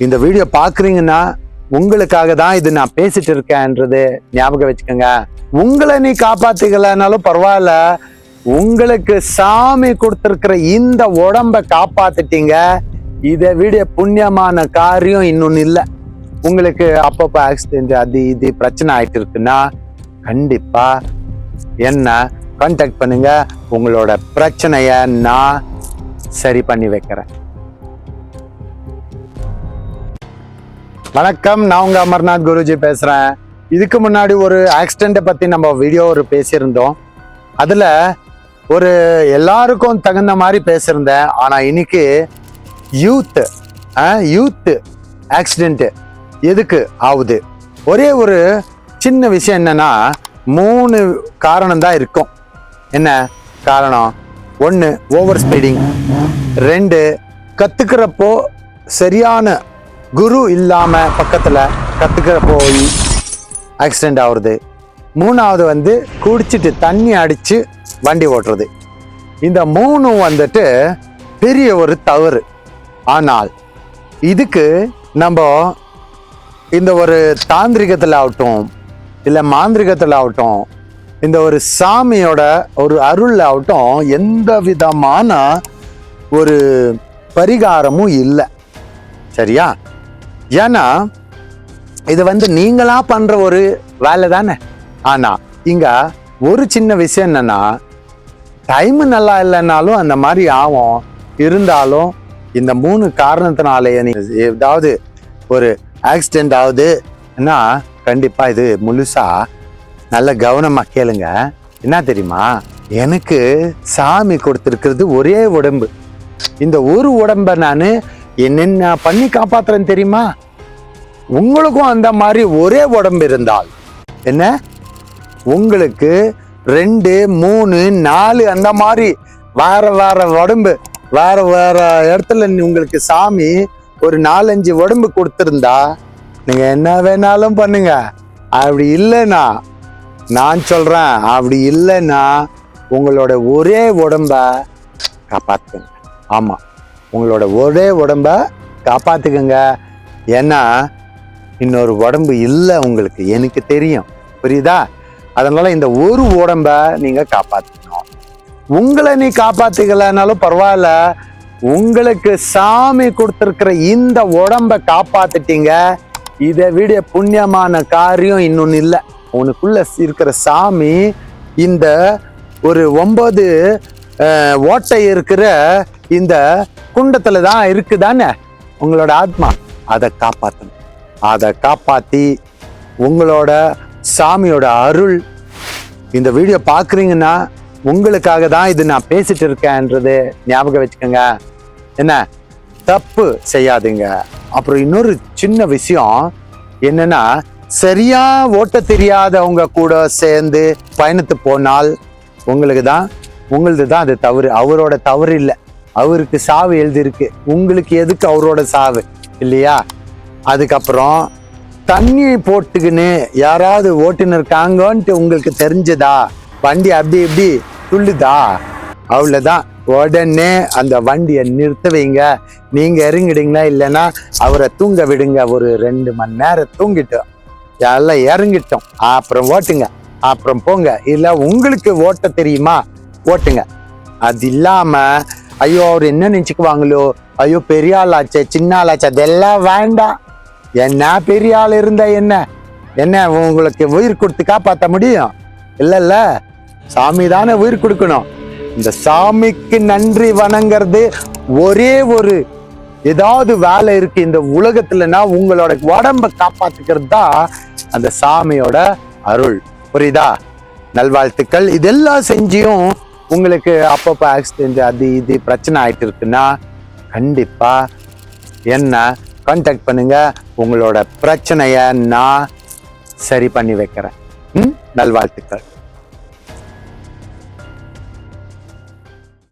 இந்த வீடியோ பாக்குறீங்கன்னா உங்களுக்காக தான் இது நான் பேசிட்டு இருக்கேன்றது ஞாபகம் வச்சுக்கோங்க. உங்களை நீ காப்பாத்திக்கலனாலும் பரவாயில்ல, உங்களுக்கு சாமி கொடுத்திருக்கிற இந்த உடம்ப காப்பாத்திட்டீங்க. இதை விட புண்ணியமான காரியம் இன்னொன்னு இல்லை. உங்களுக்கு அப்பப்போ ஆக்சிடென்ட் அது இது பிரச்சனை ஆயிட்டு இருக்குன்னா கண்டிப்பா என்ன கான்டாக்ட் பண்ணுங்க. உங்களோட பிரச்சனைய நான் சரி பண்ணி வைக்கிறேன். வணக்கம், நான் உங்க அமர்நாத் குருஜி பேசுறேன். இதுக்கு முன்னாடி ஒரு ஆக்சிடென்ட்டை பத்தி நம்ம வீடியோ பேசியிருந்தோம். அதுல ஒரு எல்லாருக்கும் தகுந்த மாதிரி பேசியிருந்தேன். ஆனா இன்னைக்கு யூத் ஆக்சிடென்ட் எதுக்கு ஆகுது, ஒரே ஒரு சின்ன விஷயம் என்னன்னா 3 காரணம் தான் இருக்கும். என்ன காரணம்? 1 ஓவர் ஸ்பீடிங், 2 கத்துக்கிறப்போ சரியான குரு இல்லாம பக்கத்துல கத்துக்கிறப்போ ஆக்சிடென்ட் ஆகுறது, 3வது குடிச்சிட்டு தண்ணி அடிச்சு வண்டி ஓட்டுறது. இந்த 3 வந்துட்டு பெரிய ஒரு தவறு. ஆனால் இதுக்கு நம்ம இந்த ஒரு தாந்திரிகத்தில் ஆகட்டும் இல்லை மாந்திரிகத்தில் ஆகட்டும், இந்த ஒரு சாமியோட ஒரு அருள் ஆகட்டும், எந்த விதமான ஒரு பரிகாரமும் இல்லை. சரியா? ஏன்னா இது நீங்களா பண்ற ஒரு வேலை தானே. ஆனா இங்க ஒரு சின்ன விஷயம் என்னன்னா, டைம் நல்லா இல்லைன்னாலும் அந்த மாதிரி ஆகும். இருந்தாலும் இந்த 3 காரணத்தினாலேயே ஏதாவது ஒரு ஆக்சிடென்ட் ஆகுதுன்னா கண்டிப்பா இது முழுசா நல்ல கவனமா கேளுங்க. என்ன தெரியுமா, எனக்கு சாமி கொடுத்திருக்கிறது ஒரே உடம்பு. இந்த ஒரு உடம்ப நான் என்னென்ன பண்ணி காப்பாத்துறேன்னு தெரியுமா? உங்களுக்கும் அந்த மாதிரி ஒரே உடம்பு இருந்தால் என்ன, உங்களுக்கு 2, 3, 4 அந்த மாதிரி வேற வேற உடம்பு, வேற வேற இடத்துல உங்களுக்கு சாமி ஒரு 4-5 உடம்பு கொடுத்திருந்தா நீங்க என்ன வேணாலும் பண்ணுங்க. அப்படி இல்லைன்னா நான் சொல்றேன், அப்படி இல்லைன்னா உங்களோட ஒரே உடம்ப காப்பாத்துங்க. ஆமா, உங்களோட ஒரே உடம்ப காப்பாத்துக்குங்க. ஏன்னா இன்னொரு உடம்பு இல்லை உங்களுக்கு, எனக்கு தெரியும். புரியுதா? அதனால இந்த ஒரு உடம்ப நீங்க காப்பாத்திக்கணும். உங்களை நீ காப்பாத்திக்கலனாலும் பரவாயில்ல, உங்களுக்கு சாமி கொடுத்திருக்கிற இந்த உடம்ப காப்பாத்திட்டீங்க. இதை விட புண்ணியமான காரியம் இன்னொன்னு இல்லை. உனக்குள்ள இருக்கிற சாமி இந்த ஒரு 9 ஓட்டை இருக்கிற இந்த குண்டத்துல தான் இருக்குதானே உங்களோட ஆத்மா. அதை காப்பாற்றணும். அதை காப்பாத்தி உங்களோட சாமியோட அருள். இந்த வீடியோ பாக்குறீங்கன்னா உங்களுக்காக தான் இது நான் பேசிட்டு இருக்கேன்றது ஞாபகம் வச்சுக்கோங்க. என்ன தப்பு செய்யாதீங்க. அப்புறம் இன்னொரு சின்ன விஷயம் என்னன்னா, சரியா ஓட்ட தெரியாதவங்க கூட சேர்ந்து பயணத்து போனால் உங்களது தான் அது தவறு. அவரோட தவறு இல்லை, அவருக்கு சாவு எழுதிருக்கு. உங்களுக்கு எதுக்கு அவரோட சாவு இல்லையா? அதுக்கப்புறம் தண்ணியை போட்டுக்கின்னு யாராவது ஓட்டுன்னு இருக்காங்கன்ட்டு உங்களுக்கு தெரிஞ்சதா, வண்டி அப்படி இப்படி துள்ளுதா, அவ்வளவுதான். உடனே அந்த வண்டியை நிறுத்த வைங்க. நீங்க இறங்கிடுங்களா, இல்லைன்னா அவரை தூங்க விடுங்க. ஒரு 2 மணி நேரம் தூங்கிட்டோம், எல்லாம் இறங்கிட்டோம், அப்புறம் ஓட்டுங்க, அப்புறம் போங்க. இல்ல உங்களுக்கு ஓட்ட தெரியுமா ஓட்டுங்க. அது இல்லாம ஐயோ அவர் என்ன நினைச்சுக்குவாங்களோ, ஐயோ பெரிய ஆளாச்சே சின்ன ஆளாச்சே, அதெல்லாம் வேண்டாம். என்ன பெரிய ஆள் இருந்தா என்ன உங்களுக்கு உயிர் கொடுத்து காப்பாற்ற முடியும்? இல்ல, சாமி தானே உயிர் கொடுக்கணும். இந்த சாமிக்கு நன்றி வணங்குறது ஒரே ஒரு ஏதாவது வேலை இருக்கு இந்த உலகத்துலன்னா உங்களோட உடம்ப காப்பாத்துக்கிறது தான் அந்த சாமியோட அருள். புரியுதா? நல்வாழ்த்துக்கள். இதெல்லாம் செஞ்சியும் உங்களுக்கு அப்பப்போ ஆக்சிடென்ட் அது இது பிரச்சனை ஆயிட்டு இருக்குன்னா கண்டிப்பா என்ன கான்டாக்ட் பண்ணுங்க. உங்களோட பிரச்சனைய நான் சரி பண்ணி வைக்கிறேன். நல்வாழ்த்துக்கள்.